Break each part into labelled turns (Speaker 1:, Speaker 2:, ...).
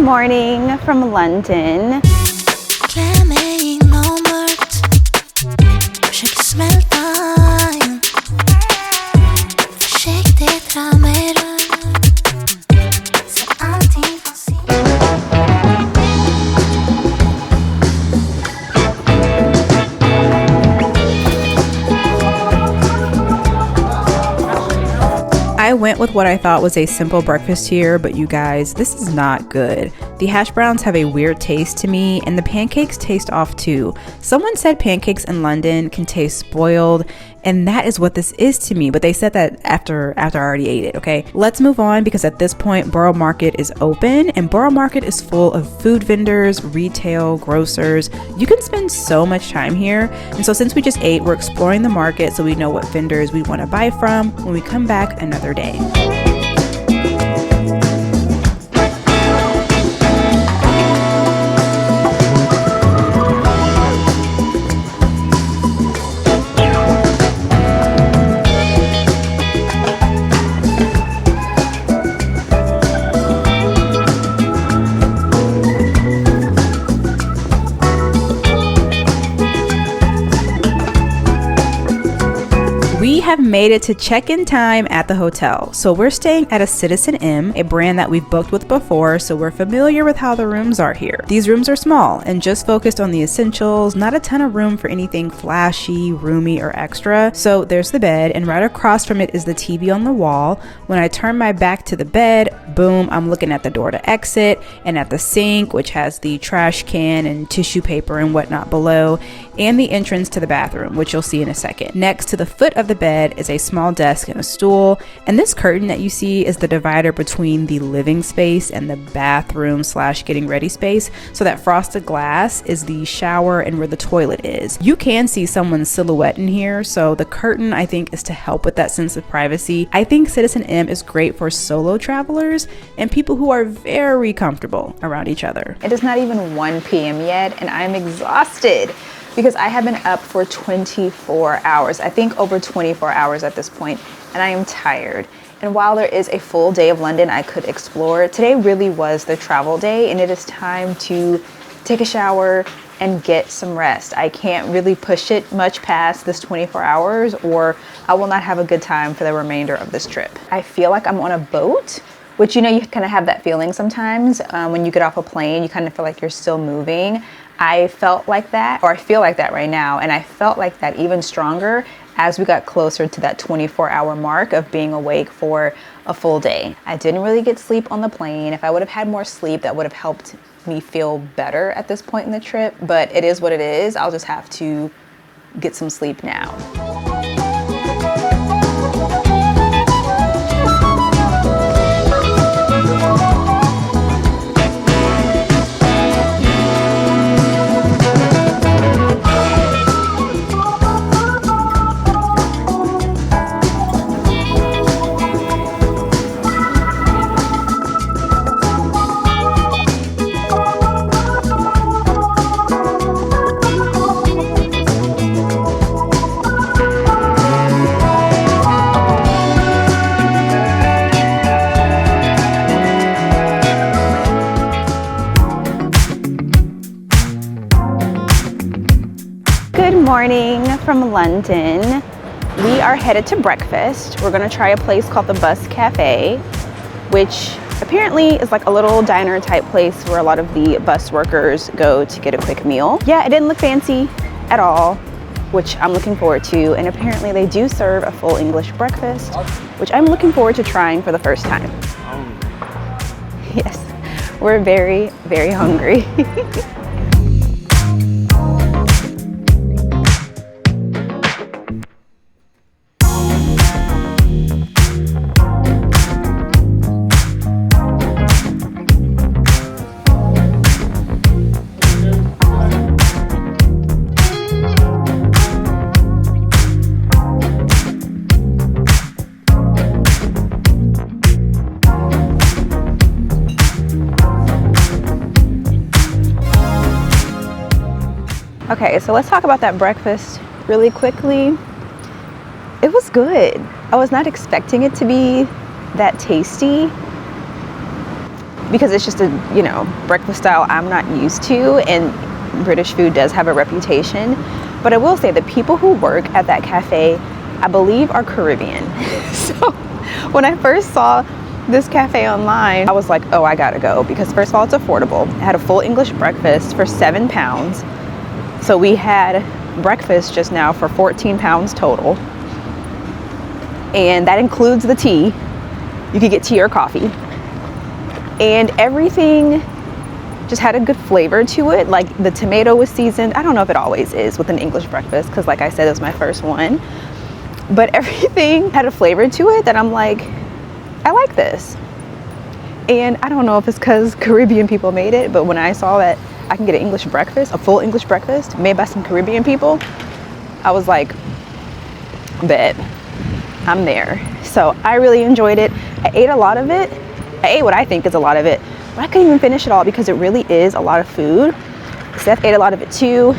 Speaker 1: morning from London.
Speaker 2: I went with what I thought was a simple breakfast here, but you guys, this is not good. The hash browns have a weird taste to me, and the pancakes taste off too. Someone said pancakes in London can taste spoiled, and that is what this is to me, but they said that after I already ate it, okay? Let's move on, because at this point, Borough Market is open, and Borough Market is full of food vendors, retail, grocers. You can spend so much time here, and so since we just ate, we're exploring the market so we know what vendors we want to buy from when we come back another day. We have made it to check-in time at the hotel. So we're staying at a Citizen M, a brand that we've booked with before, so we're familiar with how the rooms are here. These rooms are small and just focused on the essentials, not a ton of room for anything flashy, roomy, or extra. So there's the bed, and right across from it is the TV on the wall. When I turn my back to the bed, boom, I'm looking at the door to exit and at the sink, which has the trash can and tissue paper and whatnot below, and the entrance to the bathroom, which you'll see in a second. Next to the foot of the bed is a small desk and a stool, and this curtain that you see is the divider between the living space and the bathroom / getting ready space. So that frosted glass is the shower and where the toilet is. You can see someone's silhouette in here, so the curtain I think is to help with that sense of privacy. I think Citizen M is great for solo travelers and people who are very comfortable around each other.
Speaker 1: It is not even 1 p.m. yet, and I'm exhausted because I have been up for 24 hours. I think over 24 hours at this point, and I am tired. And while there is a full day of London I could explore, today really was the travel day, and it is time to take a shower and get some rest. I can't really push it much past this 24 hours or I will not have a good time for the remainder of this trip. I feel like I'm on a boat, which, you know, you kind of have that feeling sometimes when you get off a plane, you kind of feel like you're still moving. I felt like that, or I feel like that right now, and I felt like that even stronger as we got closer to that 24-hour mark of being awake for a full day. I didn't really get sleep on the plane. If I would have had more sleep, that would have helped me feel better at this point in the trip, but it is what it is. I'll just have to get some sleep now. Good morning from London. We are headed to breakfast. We're gonna try a place called the Bus Cafe, which apparently is like a little diner type place where a lot of the bus workers go to get a quick meal. Yeah, it didn't look fancy at all, which I'm looking forward to. And apparently they do serve a full English breakfast, which I'm looking forward to trying for the first time. Yes, we're very, very hungry. Okay, so let's talk about that breakfast really quickly. It was good. I was not expecting it to be that tasty. because it's just a, you know, breakfast style I'm not used to, and British food does have a reputation. But I will say the people who work at that cafe, I believe, are Caribbean. So when I first saw this cafe online, I was like, oh, I gotta go, because first of all, it's affordable. It had a full English breakfast for £7. So we had breakfast just now for £14 total. And that includes the tea. You could get tea or coffee. And everything just had a good flavor to it. Like the tomato was seasoned. I don't know if it always is with an English breakfast, because like I said, it was my first one. But everything had a flavor to it that I'm like, I like this. And I don't know if it's because Caribbean people made it, but when I saw that I can get an English breakfast, a full English breakfast made by some Caribbean people, I was like, bet, I'm there. So I really enjoyed it. I ate a lot of it. I ate what I think is a lot of it, but I couldn't even finish it all because it really is a lot of food. Seth ate a lot of it too.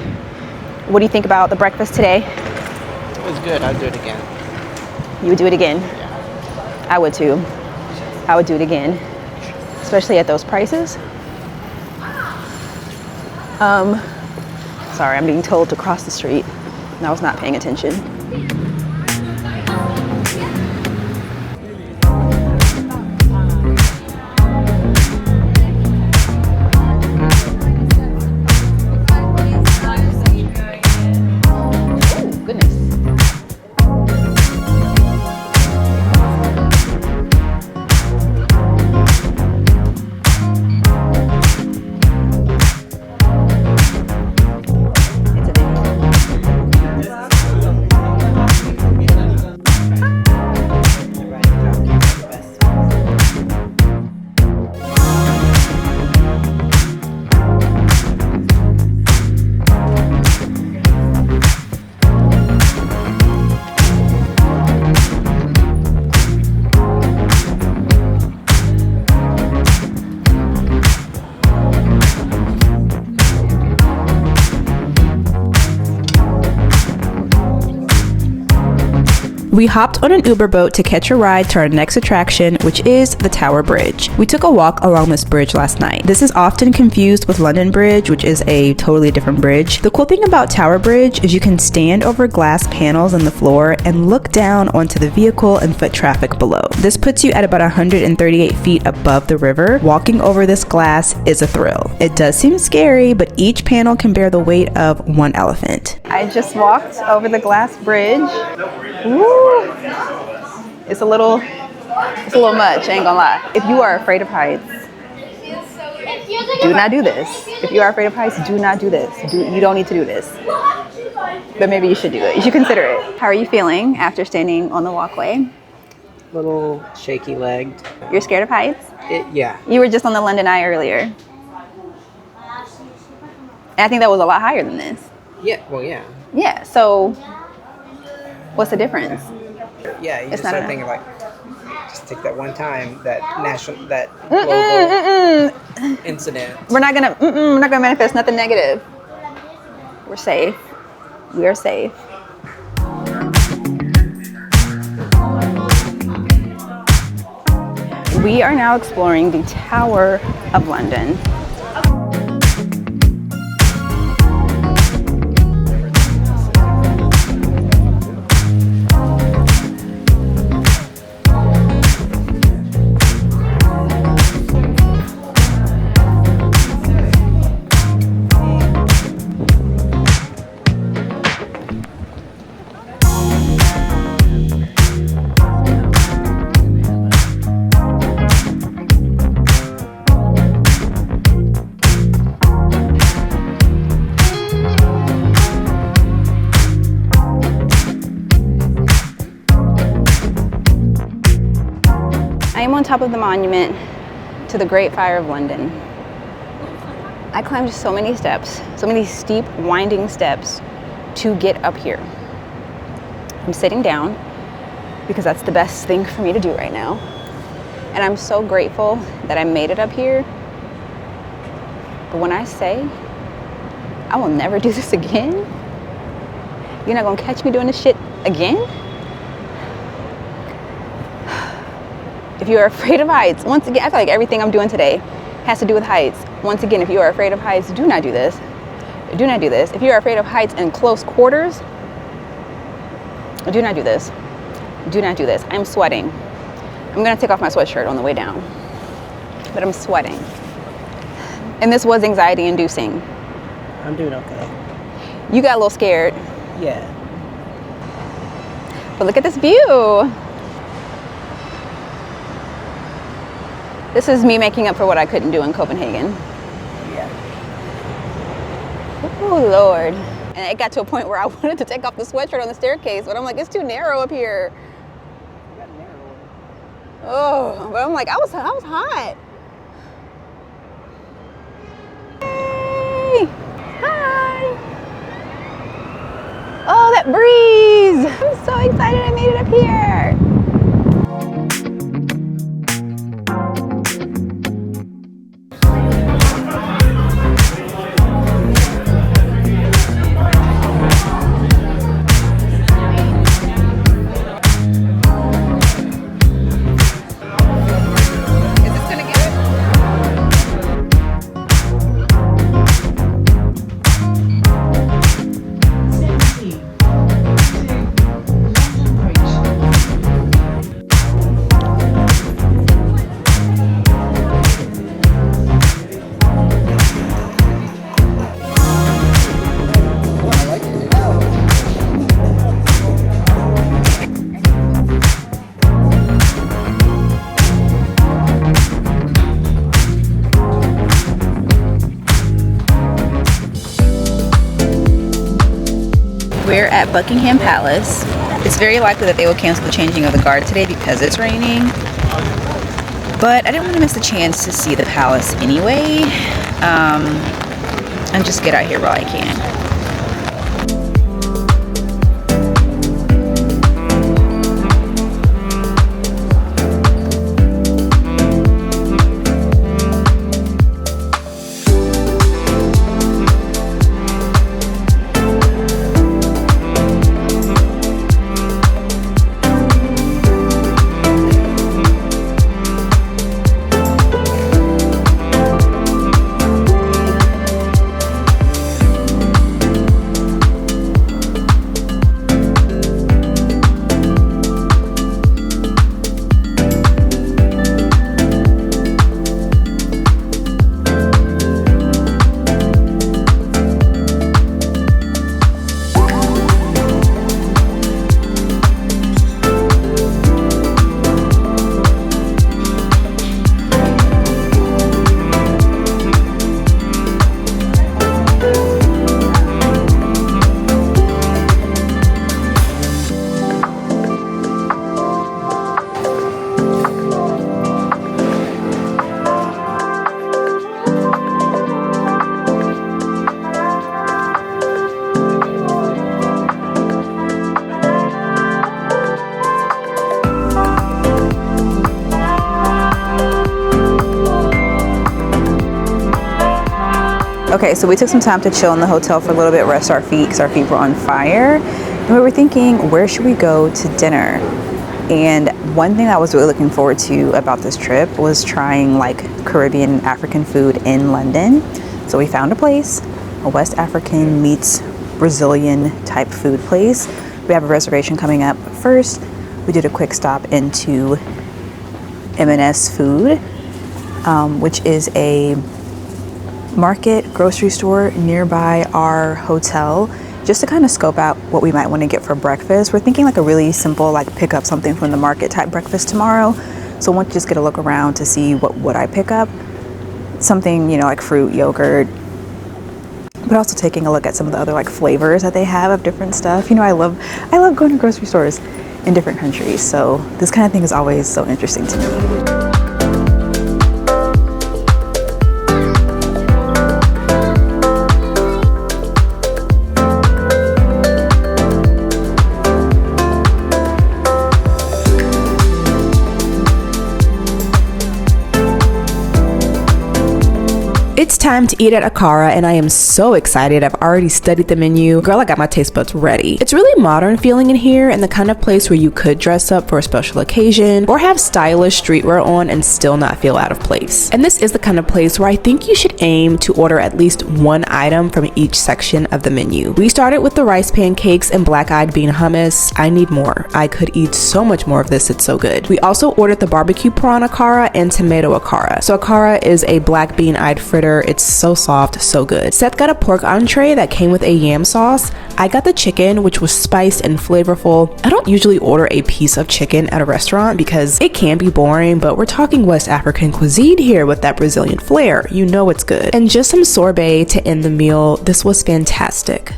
Speaker 1: What do you think about the breakfast today?
Speaker 3: It was good. I'd do it again.
Speaker 1: You would do it again?
Speaker 3: Yeah.
Speaker 1: I would too. I would do it again, especially at those prices. Sorry, I'm being told to cross the street, and I was not paying attention.
Speaker 2: We hopped on an Uber boat to catch a ride to our next attraction, which is the Tower Bridge. We took a walk along this bridge last night. This is often confused with London Bridge, which is a totally different bridge. The cool thing about Tower Bridge is you can stand over glass panels in the floor and look down onto the vehicle and foot traffic below. This puts you at about 138 feet above the river. Walking over this glass is a thrill. It does seem scary, but each panel can bear the weight of one elephant.
Speaker 1: I just walked over the glass bridge. Woo! It's a little much, I ain't gonna lie. If you are afraid of heights, do not do this. If you are afraid of heights, do not do this. You don't need to do this. But maybe you should do it. You should consider it. How are you feeling after standing on the walkway?
Speaker 3: Little shaky legged.
Speaker 1: You're scared of heights?
Speaker 3: Yeah.
Speaker 1: You were just on the London Eye earlier. And I think that was a lot higher than this.
Speaker 3: Yeah. Well, yeah.
Speaker 1: Yeah, so what's the difference?
Speaker 3: Yeah. You
Speaker 1: It's
Speaker 3: just
Speaker 1: not
Speaker 3: start
Speaker 1: enough.
Speaker 3: thinking like, just take that one time, that global incident.
Speaker 1: We're not gonna manifest nothing negative. We're safe. We are safe. We are now exploring the Tower of London. I am on top of the monument to the Great Fire of London. I climbed so many steps, so many steep, winding steps to get up here. I'm sitting down because that's the best thing for me to do right now. And I'm so grateful that I made it up here. But when I say I will never do this again, you're not gonna catch me doing this shit again? If you're afraid of heights, once again, I feel like everything I'm doing today has to do with heights. Once again, if you are afraid of heights, do not do this. Do not do this. If you are afraid of heights in close quarters, do not do this. Do not do this. I'm sweating. I'm gonna take off my sweatshirt on the way down, but I'm sweating. And this was anxiety inducing.
Speaker 3: I'm doing okay.
Speaker 1: You got a little scared.
Speaker 3: Yeah.
Speaker 1: But look at this view. This is me making up for what I couldn't do in Copenhagen.
Speaker 3: Yeah.
Speaker 1: Oh, Lord. And it got to a point where I wanted to take off the sweatshirt on the staircase, but I'm like, it's too narrow up here. Oh, but I'm like, I was hot. Hey, hi. Oh, that breeze. I'm so excited I made it up here. We're at Buckingham Palace. It's very likely that they will cancel the changing of the guard today because it's raining. But I didn't want to miss the chance to see the palace anyway. And just get out here while I can. Okay, so we took some time to chill in the hotel for a little bit, rest our feet because our feet were on fire. And we were thinking, where should we go to dinner? And one thing I was really looking forward to about this trip was trying like Caribbean African food in London. So we found a place, a West African meets Brazilian type food place. We have a reservation coming up. First, we did a quick stop into M&S Food, which is a market grocery store nearby our hotel, just to kind of scope out what we might want to get for breakfast. We're thinking like a really simple, like pick up something from the market type breakfast tomorrow. So I want to just get a look around to see what would I pick up. Something, you know, like fruit, yogurt, but also taking a look at some of the other like flavors that they have of different stuff. You know, I love going to grocery stores in different countries. So this kind of thing is always so interesting to me.
Speaker 2: It's time to eat at Akara, and I am so excited. I've already studied the menu. Girl, I got my taste buds ready. It's really modern feeling in here and the kind of place where you could dress up for a special occasion or have stylish streetwear on and still not feel out of place. And this is the kind of place where I think you should aim to order at least one item from each section of the menu. We started with the rice pancakes and black-eyed bean hummus. I need more. I could eat so much more of this. It's so good. We also ordered the barbecue prawn Akara and tomato Akara. So Akara is a black bean-eyed fritter. It's so soft, so good. Seth got a pork entree that came with a yam sauce. I got the chicken, which was spiced and flavorful. I don't usually order a piece of chicken at a restaurant because it can be boring, but we're talking West African cuisine here with that Brazilian flair. You know it's good. And just some sorbet to end the meal. This was fantastic.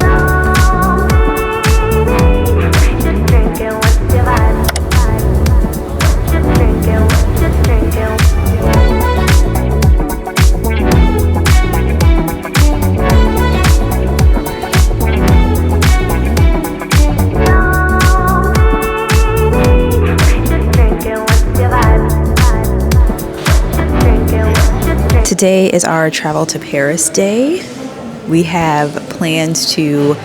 Speaker 1: Today is our travel to Paris day. We have plans to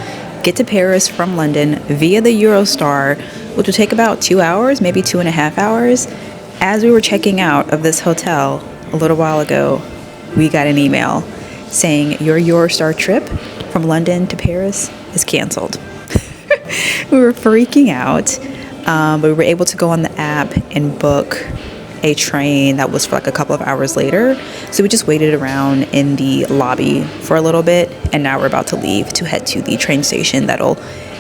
Speaker 1: get to Paris from London via the Eurostar, which will take about 2 hours, maybe 2.5 hours. As we were checking out of this hotel a little while ago, we got an email saying your Eurostar trip from London to Paris is canceled. We were freaking out, but we were able to go on the app and book a train that was for like a couple of hours later. So we just waited around in the lobby for a little bit, and now we're about to leave to head to the train station that'll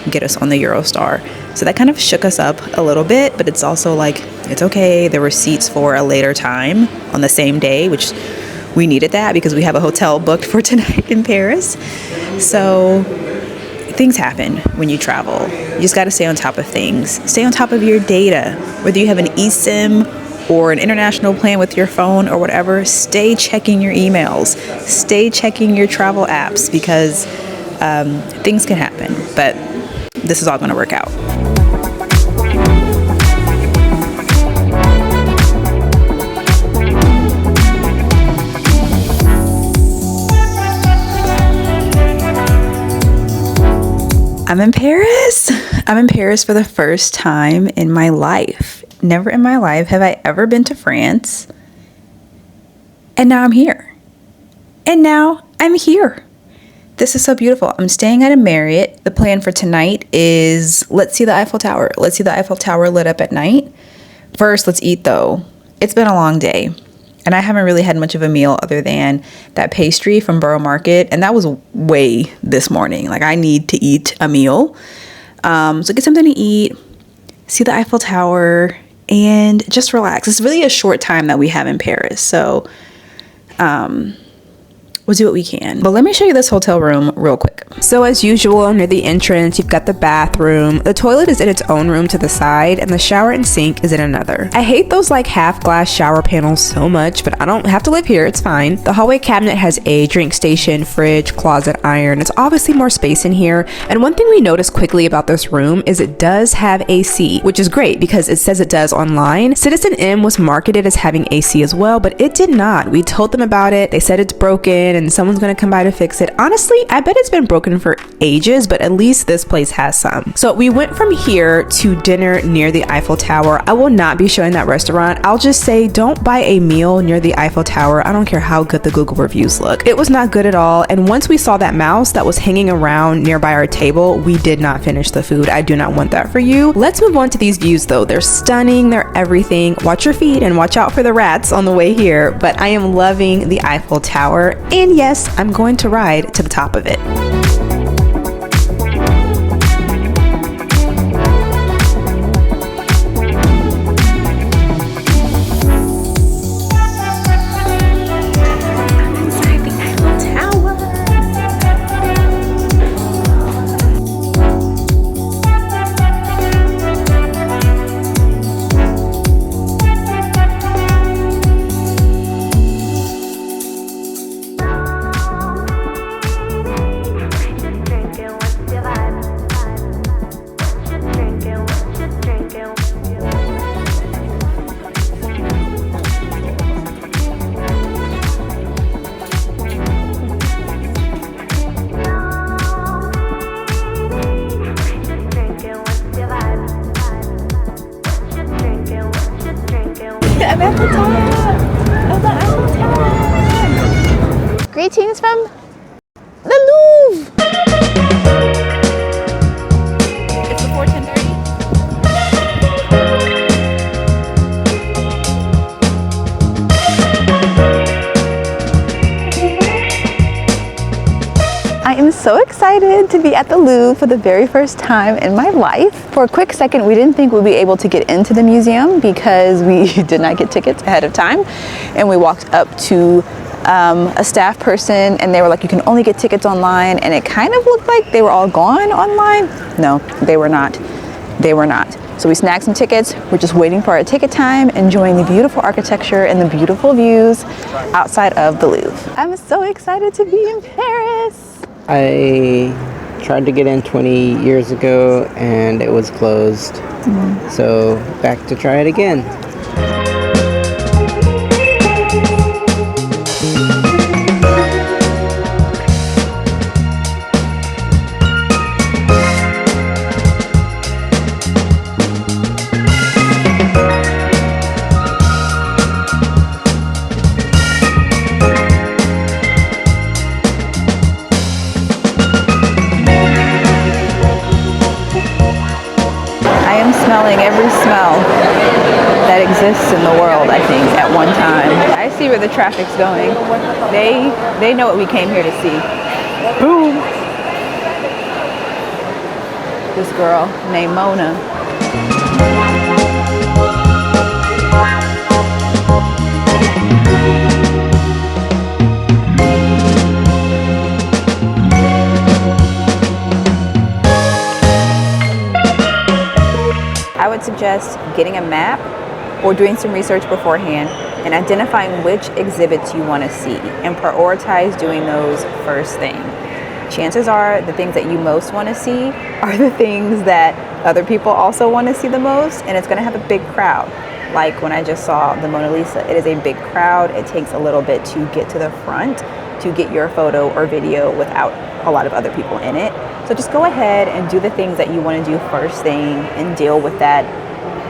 Speaker 1: get us on the Eurostar. So that kind of shook us up a little bit, but it's also like, it's okay. There were seats for a later time on the same day, which we needed that because we have a hotel booked for tonight in Paris. So things happen when you travel. You just got to stay on top of things. Stay on top of your data. Whether you have an eSIM or an international plan with your phone or whatever, stay checking your emails, stay checking your travel apps, because things can happen, but this is all going to work out. I'm in Paris. I'm in Paris for the first time in my life. Never in my life have I ever been to France. And now I'm here. And now I'm here. This is so beautiful. I'm staying at a Marriott. The plan for tonight is let's see the Eiffel Tower. Let's see the Eiffel Tower lit up at night. First, let's eat though. It's been a long day. And I haven't really had much of a meal other than that pastry from Borough Market. And that was way this morning. Like, I need to eat a meal. So get something to eat, see the Eiffel Tower, and just relax. It's really a short time that we have in Paris. So we'll do what we can. But let me show you this hotel room real quick.
Speaker 2: So as usual, near the entrance, you've got the bathroom. The toilet is in its own room to the side, and the shower and sink is in another. I hate those like half glass shower panels so much, but I don't have to live here. It's fine. The hallway cabinet has a drink station, fridge, closet, iron. It's obviously more space in here. And one thing we noticed quickly about this room is it does have AC, which is great because it says it does online. Citizen M was marketed as having AC as well, but it did not. We told them about it. They said it's broken and someone's gonna come by to fix it. Honestly, I bet it's been broken for ages, but at least this place has some. So we went from here to dinner near the Eiffel Tower. I will not be showing that restaurant. I'll just say don't buy a meal near the Eiffel Tower. I don't care how good the Google reviews look. It was not good at all. And once we saw that mouse that was hanging around nearby our table, we did not finish the food. I do not want that for you. Let's move on to these views though. They're stunning. They're everything. Watch your feet and watch out for the rats on the way here. But I am loving the Eiffel Tower. And yes, I'm going to ride to the top of it.
Speaker 1: Greetings from the Louvre. It's before 10:30. I am so excited to be at the Louvre for the very first time in my life. For a quick second, we didn't think we'd be able to get into the museum because we did not get tickets ahead of time. And we walked up to a staff person and they were like, you can only get tickets online. And it kind of looked like they were all gone online. No, they were not. They were not. So we snagged some tickets. We're just waiting for our ticket time, enjoying the beautiful architecture and the beautiful views outside of the Louvre. I'm so excited to be in Paris.
Speaker 3: I tried to get in 20 years ago and it was closed. So back to try it again.
Speaker 1: Smelling every smell that exists in the world, I think, at one time. I see where the traffic's going. They know what we came here to see. Boom! This girl named Mona. I would suggest getting a map or doing some research beforehand and identifying which exhibits you want to see and prioritize doing those first thing. Chances are the things that you most want to see are the things that other people also want to see the most, and it's going to have a big crowd. Like when I just saw the Mona Lisa, it is a big crowd. It takes a little bit to get to the front to get your photo or video without a lot of other people in it. So just go ahead and do the things that you want to do first thing and deal with that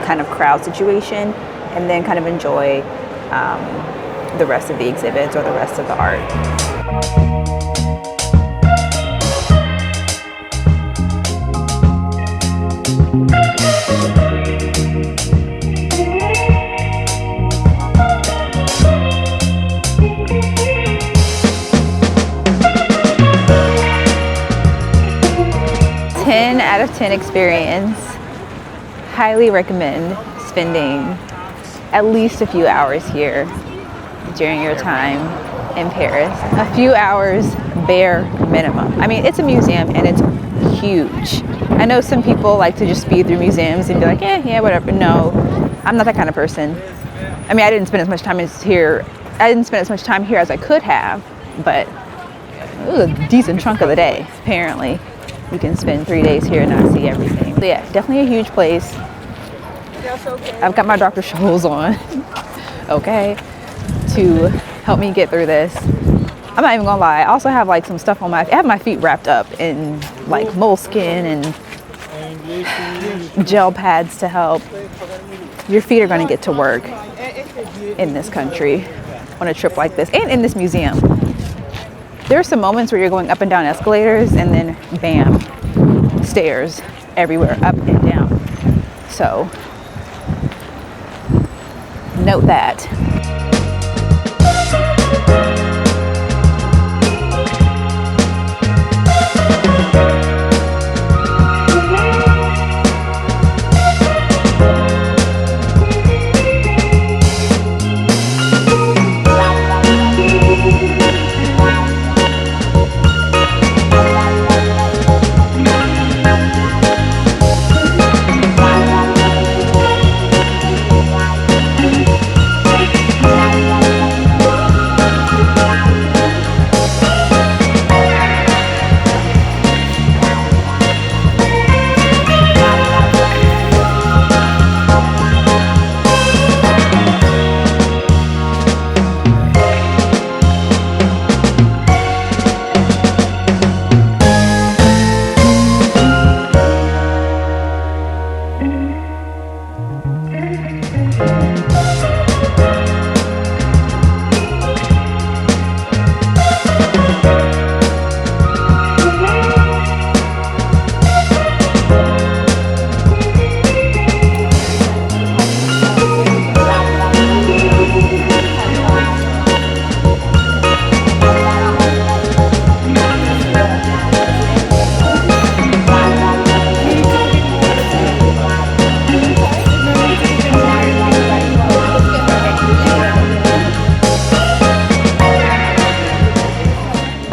Speaker 1: kind of crowd situation, and then kind of enjoy the rest of the exhibits or the rest of the art. 10 out of 10 experience. Highly recommend spending at least a few hours here during your time in Paris. A few hours bare minimum. I mean, it's a museum and it's huge. I know some people like to just speed through museums and be like, yeah, whatever. No, I'm not that kind of person. I mean, I didn't spend as much time here. I didn't spend as much time here as I could have, but it was a decent chunk of the day. Apparently, you can spend 3 days here and not see everything. So yeah, definitely a huge place. I've got my Dr. Scholl's on, okay, to help me get through this. I'm not even gonna lie. I also have like some stuff on I have my feet wrapped up in like moleskin and gel pads to help. Your feet are gonna get to work in this country on a trip like this and in this museum. There are some moments where you're going up and down escalators and then bam, stairs everywhere, up and down. So note that.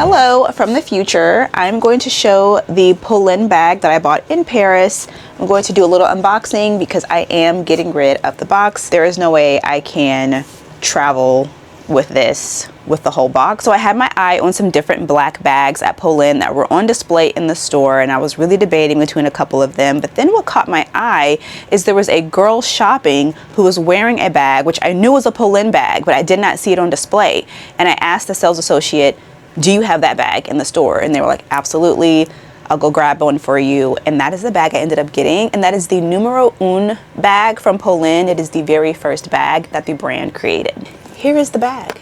Speaker 1: Hello from the future. I'm going to show the Polène bag that I bought in Paris. I'm going to do a little unboxing because I am getting rid of the box. There is no way I can travel with this with the whole box. So I had my eye on some different black bags at Polène that were on display in the store, and I was really debating between a couple of them. But then what caught my eye is there was a girl shopping who was wearing a bag which I knew was a Polène bag, but I did not see it on display. And I asked the sales associate, do you have that bag in the store? And they were like, absolutely, I'll go grab one for you. And that is the bag I ended up getting, and that is the Numero Un bag from Polène. It is the very first bag that the brand created. Here is the bag.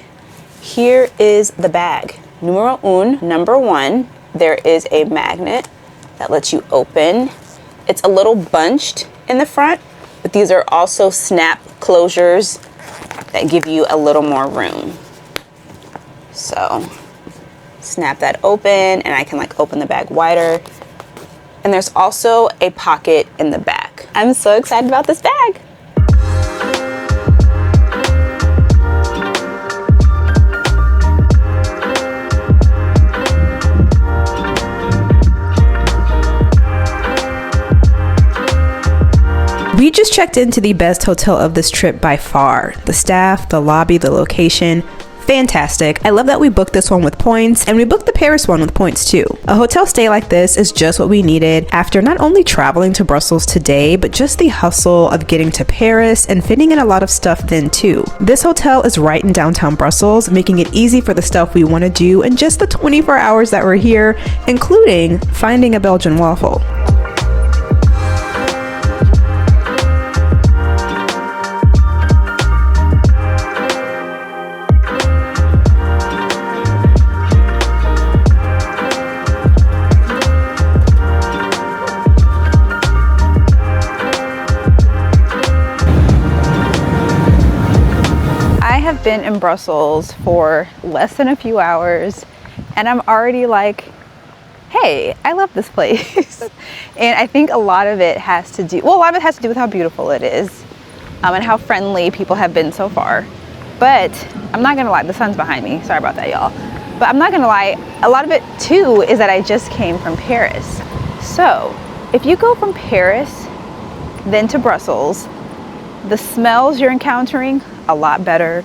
Speaker 1: Here is the bag. Numero Un, number 1. There is a magnet that lets you open. It's a little bunched in the front, but these are also snap closures that give you a little more room. So snap that open and I can like open the bag wider. And there's also a pocket in the back. I'm so excited about this bag.
Speaker 2: We just checked into the best hotel of this trip by far. The staff, the lobby, the location, fantastic. I love that we booked this one with points, and we booked the Paris one with points too. A hotel stay like this is just what we needed after not only traveling to Brussels today, but just the hustle of getting to Paris and fitting in a lot of stuff then too. This hotel is right in downtown Brussels, making it easy for the stuff we want to do in just the 24 hours that we're here, including finding a Belgian waffle.
Speaker 1: Been in Brussels for less than a few hours and I'm already like, hey, I love this place. And I think a lot of it has to do, well, a lot of it has to do with how beautiful it is and how friendly people have been so far. But I'm not gonna lie, the sun's behind me, sorry about that, y'all. But I'm not gonna lie, a lot of it too is that I just came from Paris. So if you go from Paris then to Brussels, the smells you're encountering, a lot better.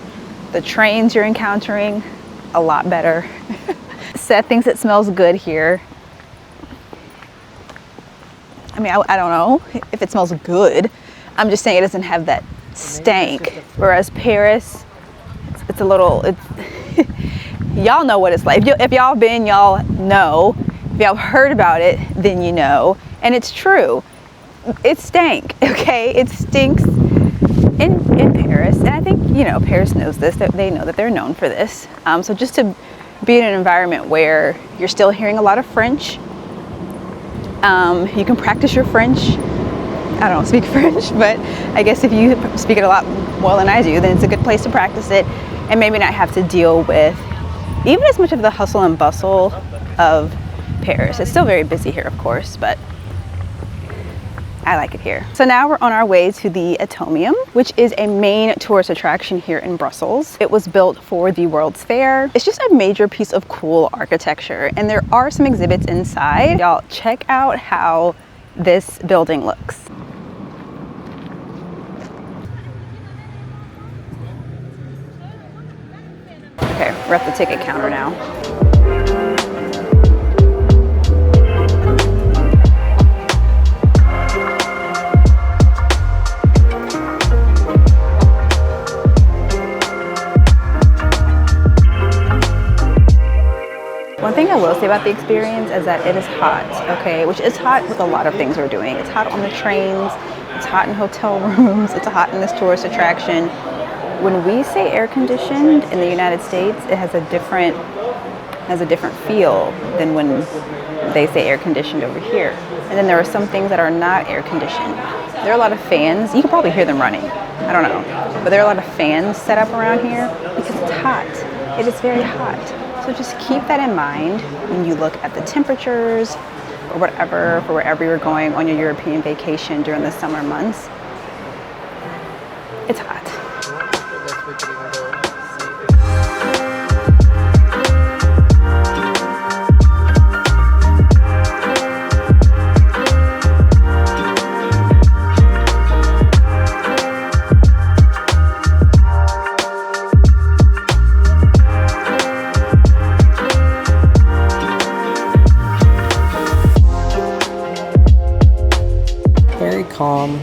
Speaker 1: The trains you're encountering, a lot better. Seth thinks it smells good here. I mean, I don't know if it smells good. I'm just saying it doesn't have that stank. Whereas Paris, it's a little, y'all know what it's like. If y'all been, y'all know. If y'all heard about it, then you know. And it's true. It stank, okay? It stinks in Paris, and I think, you know, Paris knows this, that they know that they're known for this. So just to be in an environment where you're still hearing a lot of French, you can practice your French. I don't speak French, but I guess if you speak it a lot more than I do, then it's a good place to practice it and maybe not have to deal with even as much of the hustle and bustle of Paris. It's still very busy here, of course, but I like it here. So now we're on our way to the Atomium, which is a main tourist attraction here in Brussels. It was built for the World's Fair. It's just a major piece of cool architecture, and there are some exhibits inside. Y'all check out how this building looks. Okay, we're at the ticket counter now. One thing I will say about the experience is that it is hot, okay? Which is hot with a lot of things we're doing. It's hot on the trains, it's hot in hotel rooms, it's hot in this tourist attraction. When we say air conditioned in the United States, it has a different feel than when they say air conditioned over here. And then there are some things that are not air conditioned. There are a lot of fans. You can probably hear them running. I don't know. But there are a lot of fans set up around here because it's hot. It is very hot. So just keep that in mind when you look at the temperatures or whatever for wherever you're going on your European vacation during the summer months. It's hot.
Speaker 3: calm.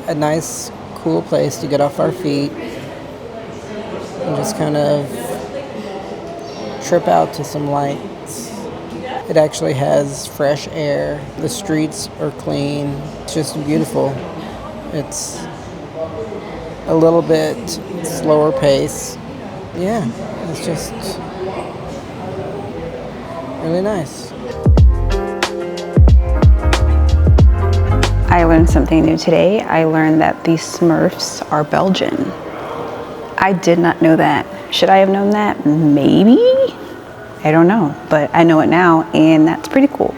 Speaker 3: A nice, cool place to get off our feet and just kind of trip out to some lights. It actually has fresh air. The streets are clean. It's just beautiful. It's a little bit slower pace. Yeah, it's just really nice.
Speaker 1: I learned something new today. I learned that the Smurfs are Belgian. I did not know that. Should I have known that? Maybe? I don't know, but I know it now, and that's pretty cool.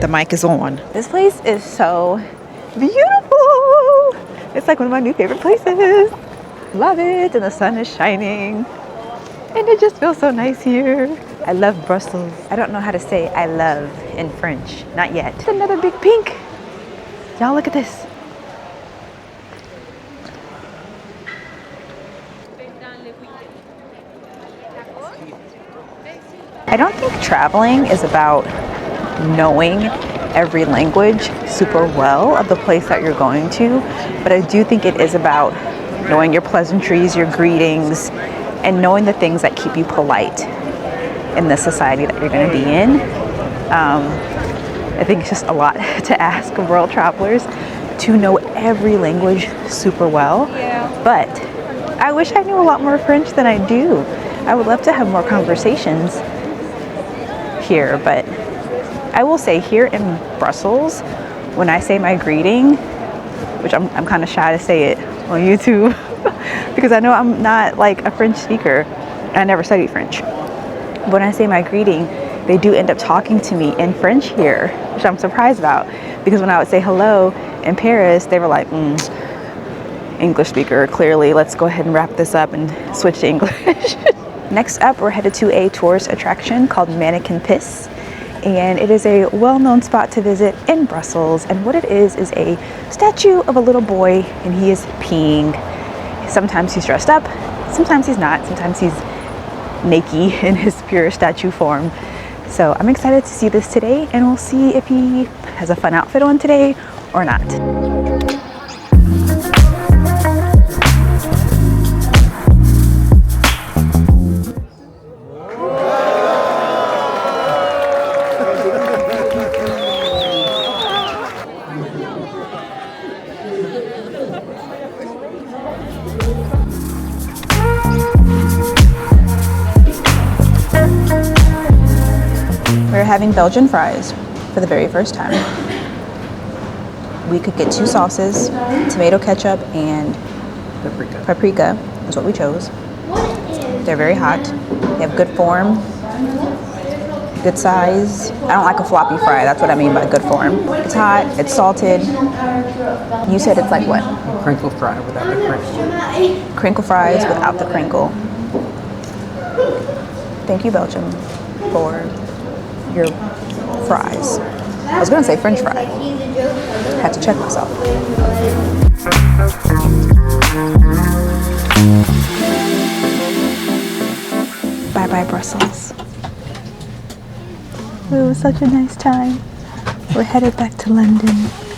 Speaker 1: The mic is on. This place is so beautiful. It's like one of my new favorite places. Love it, and the sun is shining. And it just feels so nice here. I love Brussels. I don't know how to say I love in French. Not yet. It's another big pink. Y'all look at this. I don't think traveling is about knowing every language super well of the place that you're going to, but I do think it is about knowing your pleasantries, your greetings, and knowing the things that keep you polite in the society that you're going to be in. I think it's just a lot to ask of world travelers to know every language super well, but I wish I knew a lot more French than I do. I would love to have more conversations here, but I will say here in Brussels, when I say my greeting, which I'm kind of shy to say it on YouTube because I know I'm not like a French speaker. I never studied French. When I say my greeting, they do end up talking to me in French here, which I'm surprised about, because when I would say hello in Paris, they were like, English speaker, clearly, let's go ahead and wrap this up and switch to English. Next up, we're headed to a tourist attraction called Mannequin Pis, and it is a well-known spot to visit in Brussels. And what it is a statue of a little boy, and he is peeing. Sometimes he's dressed up, sometimes he's not, sometimes he's naked in his pure statue form. So I'm excited to see this today, and we'll see if he has a fun outfit on today or not. We're having Belgian fries for the very first time. We could get 2 sauces, tomato ketchup and paprika is what we chose. They're very hot. They have good form. good size. I don't like a floppy fry. That's what I mean by good form. It's hot. It's salted. You said it's like what?
Speaker 3: Crinkle fry without the crinkle.
Speaker 1: Crinkle fries without the crinkle. Thank you, Belgium, for your fries. I was gonna say French fry. Had to check myself. Bye bye, Brussels. It was such a nice time. We're headed back to London.